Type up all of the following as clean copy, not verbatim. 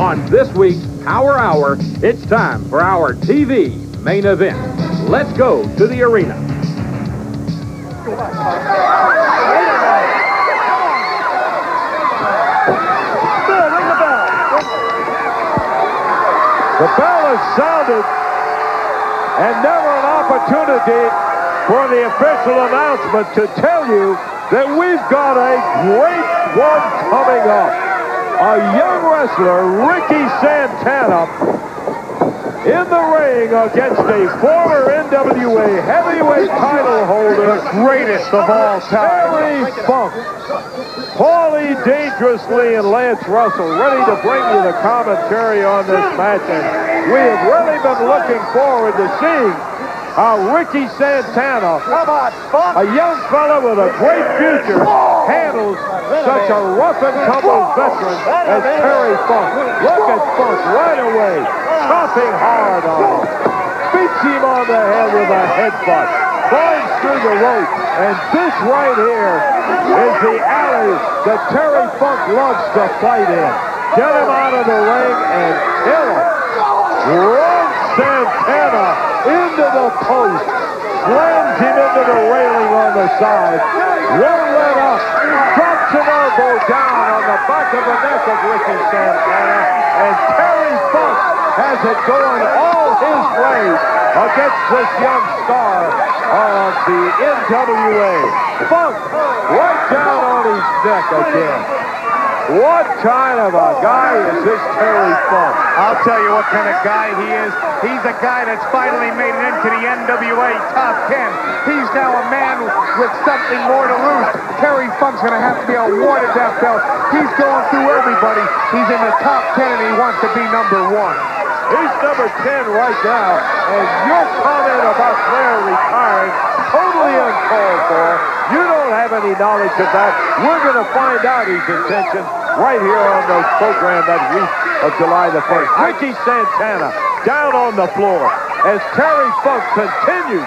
On this week's Power Hour, it's time for our TV main event. Let's go to the arena. The bell is sounded, and never an opportunity for the official announcement to tell you that we've got a great one coming up. A young wrestler, Vicki Santana, in the ring against a former NWA heavyweight title holder, the greatest of all time, Dory Funk. Paulie Dangerously and Lance Russell ready to bring you the commentary on this match, and we have really been looking forward to seeing how Vicki Santana, a young fella with a great future, handles such a rough and tumble veteran as Terry Funk. Look at Funk right away, chopping hard on him, beats him on the head with a headbutt, climbs through the rope, and this right here is the alley that Terry Funk loves to fight in. Get him out of the ring and kill him. Runs Santana into the post, slams him into the railing on the side, won't let up, drops an elbow down on the back of the neck of Vicki Santana, and Terry Funk has it going all his way against this young star of the NWA. Funk right down on his neck again. What kind of a guy is this Terry Funk? I'll tell you what kind of guy he is. He's a guy that's finally made it into the NWA top 10. He's now a man with something more to lose. Terry Funk's going to have to be awarded that belt. He's going through everybody. He's in the top 10 and he wants to be number 1. He's number 10 right now, and your comment about Flair retiring, totally uncalled for. You don't have any knowledge of that. We're going to find out his intentions right here on the program that week of July the 1st. Vicki Santana down on the floor as Terry Funk continues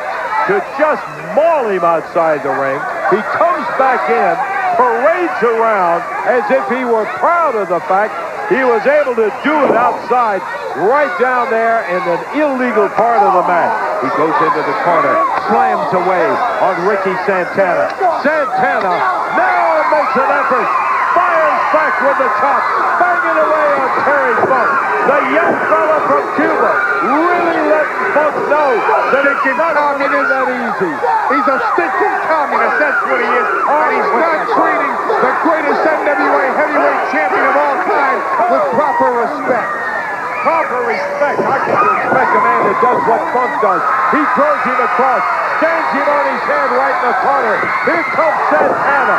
to just maul him outside the ring. He comes back in, parades around as if he were proud of the fact he was able to do it outside, right down there in an illegal part of the match. He goes into the corner, slams away on Vicki Santana. Santana now makes an effort, fires back with the chop, banging away on Terry Funk. The young fella from Cuba really letting Funk know that it cannot be that easy. He's a stinking communist, that's what he is. And he's not treating the greatest NWA heavyweight champion of all time with proper respect. Proper respect. I can respect a man that does what Funk does. He throws him across, stands him on his head right in the corner. Here comes Santana.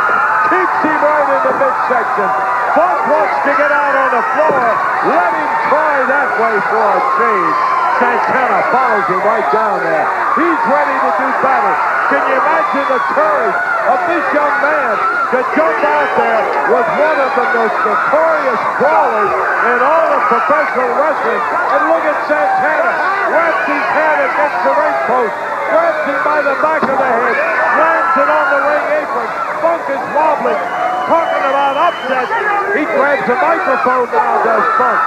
Kicks him right in the midsection. Funk wants to get out on the floor. Let him try that way for a change. Santana follows him right down there. He's ready to do battle. Can you imagine the courage of this young man to jump out there with one of the most notorious brawlers in all of professional wrestling? And look at Santana. Wraps his head against the ring post. Grabs him by the back of the head. Slams it on the ring apron. Funk is wobbling. Talking about upset. He grabs the microphone now, does Funk.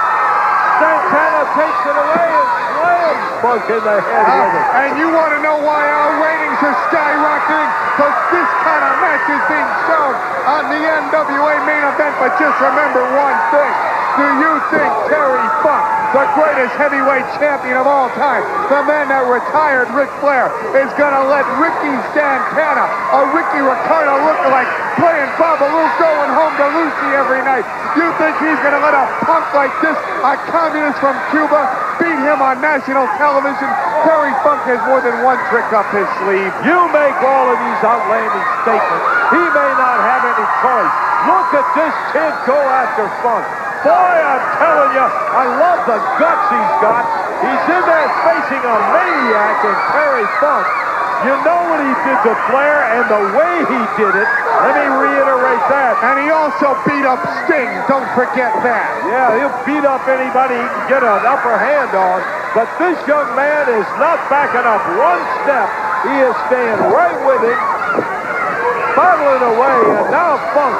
Santana takes it away and slams Funk in the head with it. And you want to know why our ratings are skyrocketing? Because this kind of match is being shown on the NWA main event. But just remember one thing. Do you think Terry Funk, the greatest heavyweight champion of all time, the man that retired Ric Flair, is going to let Vicki Santana, a Ricky Ricardo lookalike, playing Babalu, going home to Lucy every night? You think he's going to let a punk like this, a communist from Cuba, beat him on national television? Terry Funk has more than one trick up his sleeve. You make all of these outlandish statements. He may not have any choice. Look at this kid go after Funk. Boy, I'm telling you, I love the guts he's got. He's in there facing a maniac in Terry Funk. You know what he did to Flair and the way he did it. Let me reiterate that. And he also beat up Sting. Don't forget that. Yeah, he'll beat up anybody he can get an upper hand on. But this young man is not backing up one step. He is staying right with him, battling away, and now Funk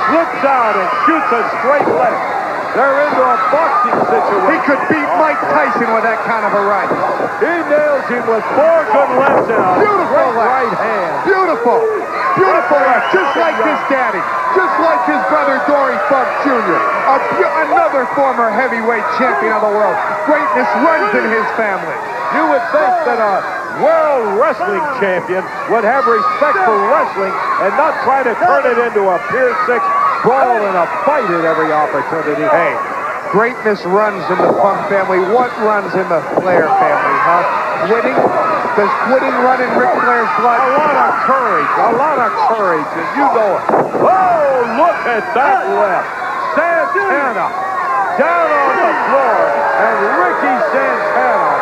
slips out and shoots a straight left. They're into a boxing situation. He could beat Mike Tyson with that kind of a right. He nails him with 4 good lefts and a Beautiful left. right hand. Beautiful. Beautiful left. Just like his daddy. Just like his brother Dory Funk Jr. Another former heavyweight champion of the world. Greatness runs in his family. You would think that a world wrestling champion would have respect for wrestling and not try to turn it into a Pier 6 brawl and a fight at every opportunity. Hey, greatness runs in the Funk family. What runs in the Flair family, huh? Quitting? Does quitting run in Ric Flair's blood? A lot of courage, and you know it. Oh, look at that left. Santana down on the floor, and Ricky Santana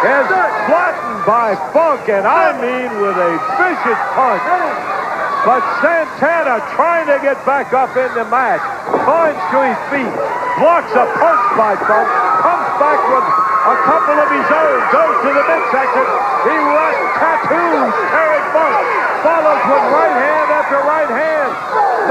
is flattened by Funk, and I mean with a vicious punch. But Santana trying to get back up in the match, finds to his feet, blocks a punch by Funk, comes back with a couple of his own, goes to the midsection. He runs, tattoos Terrence Funk, follows with right hand after right hand,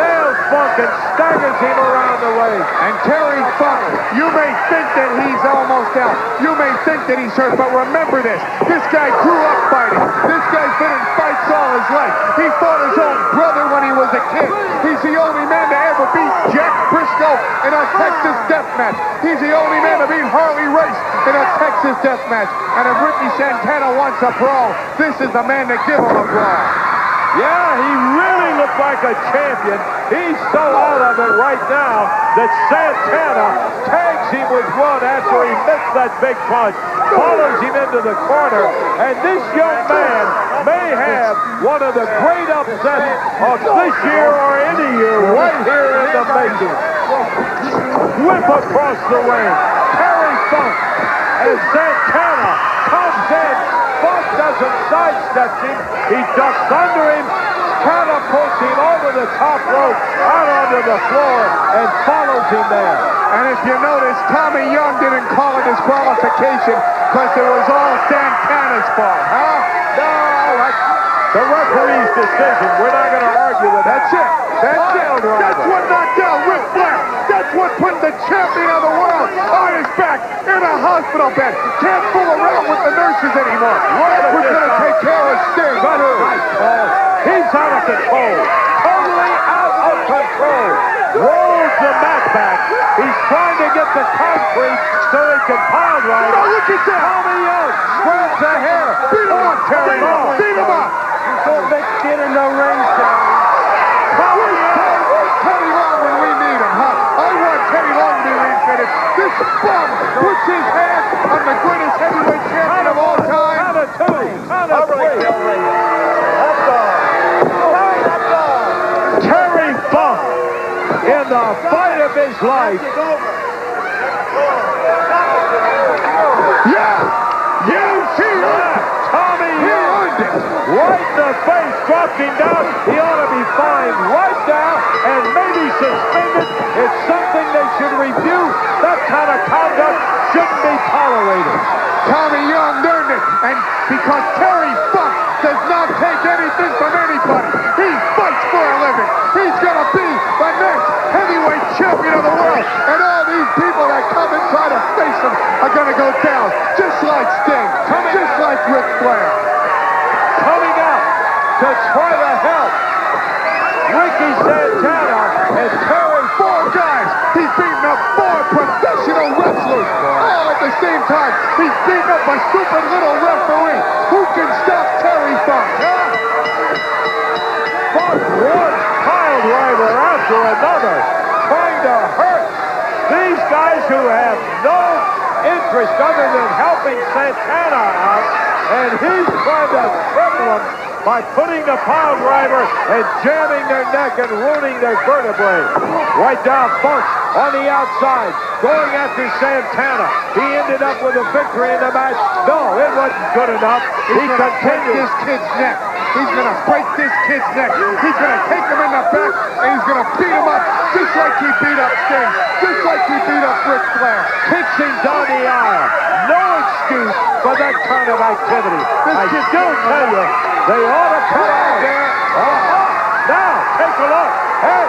nails Funk and staggers him around the way. And Terry Funk, you may think that he's almost out. You may think that he's hurt, but remember this. This guy grew up fighting. This guy's been in fights all his life. He fought his own brother when he was a kid. He's the only man to ever beat Jack Briscoe in a Texas death match. He's the only man to beat Harley Race in a Texas death match. And if Ricky Santana wants a brawl, this is the man to give him a brawl. Yeah, he really looked like a champion. He's so out of it right now that Santana tags him with one after he missed that big punch, follows him into the corner, and this young man may have one of the great upsets of this year or any year right here in the making. Whip across the ring. Terry Funk as Santana comes in. Funk doesn't sidestep him. He ducks under him, catapults him over the top rope, out onto the floor, and follows him there. And if you notice, Tommy Young didn't call a disqualification because it was all Santana's fault, huh? No, that's the referee's decision. We're not going to argue with that. That's it. That's it. That's what knocked out Ric Flair. That's what put the champion of the world on his back in a hospital bed. Can't fool around with the nurses anymore. We're going to take care of Sting. Nice ball. He's out of control. Totally out of control. Rolls the mat back. He's trying to get the concrete so he can pile drive. No, look at that. Tommy Young grabs the hair. Beat him up, Terry. Beat him up. Don't make skin in the ring, Where's Teddy Long when we need him, huh? I want Teddy Long to be refitted. This bum puts his hand on the greatest heavyweight champion of all time. Count of two. Count of three. Terry Funk in the fight of his life. Yeah! You see that? Tommy He earned it. right in the face, dropped him down. He ought to be fined right down and maybe suspended. It's something they should review. That kind of conduct shouldn't be tolerated. Tommy Young earned it, and because Terry Funk does not take anything from anybody, he fights for a living. He's going to be the next heavyweight champion of the world, and all these people that come and try to face him are going to go down, just like Sting, just like Ric Flair. Coming out to try to help Ricky Santana and Terry. 4 guys. He's beating up 4 professional wrestlers. All at the same time. He's beating up a stupid little referee. Who can stop Terry Funk? Funk one pile driver after another, trying to hurt these guys who have no interest other than helping Santana out, and he's trying to cripple them by putting the pile driver and jamming their neck and ruining their vertebrae. Right down Funk on the outside, going after Santana. He ended up with a victory in the match. No, it wasn't good enough. He continued. This kid's neck. He's going to break this kid's neck. He's going to take him in the back, and he's going to beat him up just like he beat up Sting, just like he beat up Ric Flair. Kicks him down the aisle. No excuse for that kind of activity. I still tell you, they ought to come out there. Now, take a look. Hey,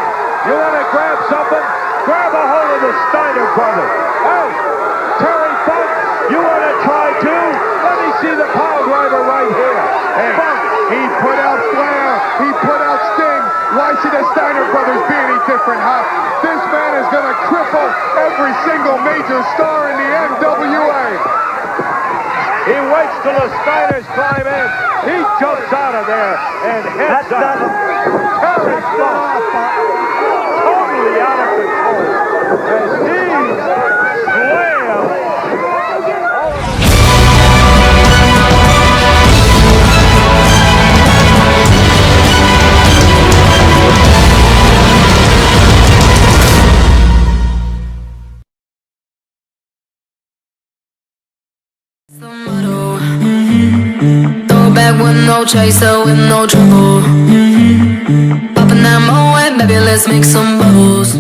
you want to grab something? Grab a hold of the Steiner brothers. Hey, Terry Funk, you want to try too? Let me see the power driver right here. Hey, Funk. he put out Flair. He put out Sting. Why should the Steiner brothers be any different, huh? This man is going to cripple every single major star in the NWA. He waits till the Steiners climb in. He jumps out of there and heads up. Terry Funk, totally out of control as he slams. Throw back with no chaser, with no trouble. Popping that Moet, baby, let's make some bubbles.